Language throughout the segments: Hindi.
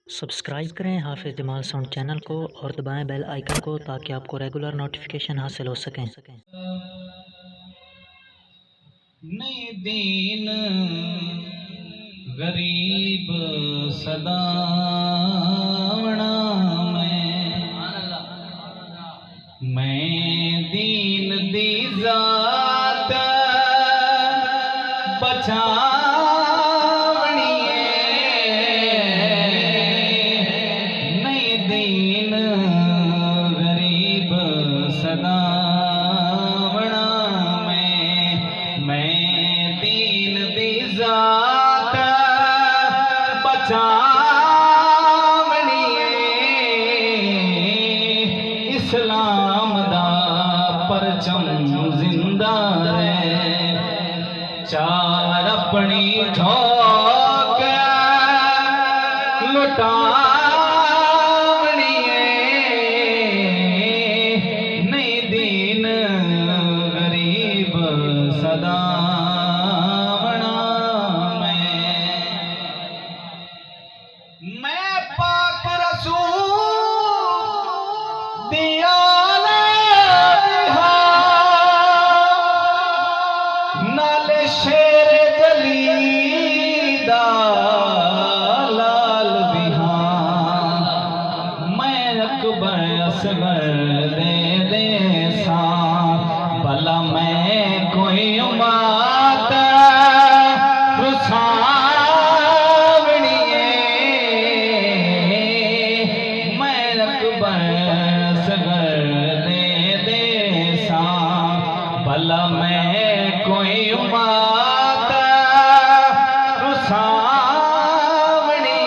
सब्सक्राइब करें हाफिज़ जमाल साउंड चैनल को और दबाएं बेल आइकन को ताकि आपको रेगुलर नोटिफिकेशन हासिल हो सकें। नई दीन गरीब सदावना मैं दीन दी जात बचावनी नई दीन गरीब सदावना मैं दीन दी जात बचावनी इस्लाम दा परचम जिंदा रहे चार अपनी झोंक लुटावनी नहीं दीन गरीब सदावना मैं पाक रसूल दिया नाले शेर जलीदा लाल बिहान मैं अकबर असगर दे सा भला मैं कोई मात रुसावनी मैं अकबर असगर दे सा भला मैं कोई मात रुसावनी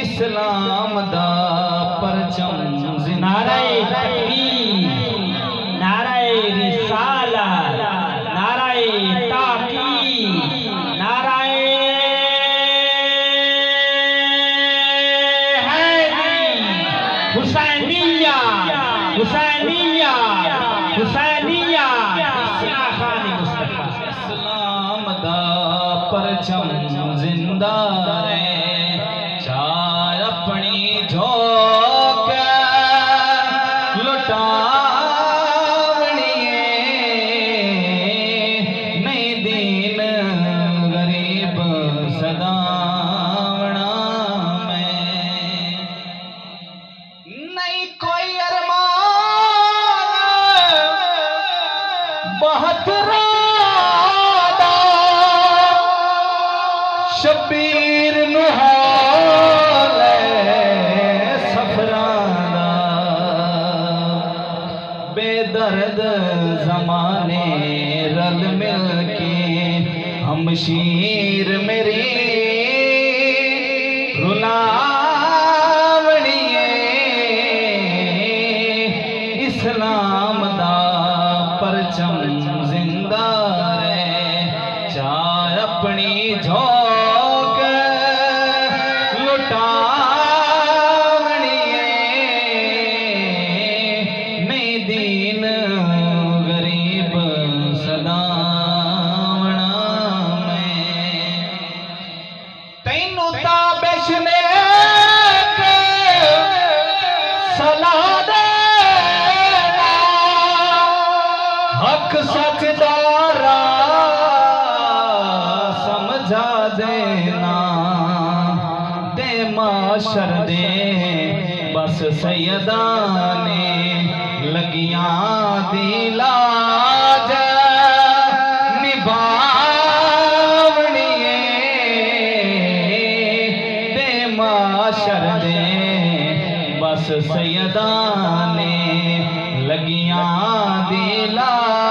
इस्लाम दा परचम नारे तकबीर नारे रिसालत नारे ताकीद नारे हुसैनिया हुसैनिया हुसैनिया इस्लाम दा परचम जिंदा रहे चार अपनी झोंक लुटावनी नहीं दीन गरीब सदावना नहीं कोई अरमान बहुत रादा शबीर नुहाले सफराना बेदर्द जमाने रल मिल के हमशीर मेरी रुलावनी इस्लाम दा परचम जिंदा रहे चार अपनी झोंक लुटावनी नहीं दीन गरीब सदावना तैनू ताबिश ने सलाह हक सचदारा समझा देना दे माशर दे बस सैयदा ने लगियां दी लाज निभावनी दे माशर दे बस सैयदा ने लगियां दी लाज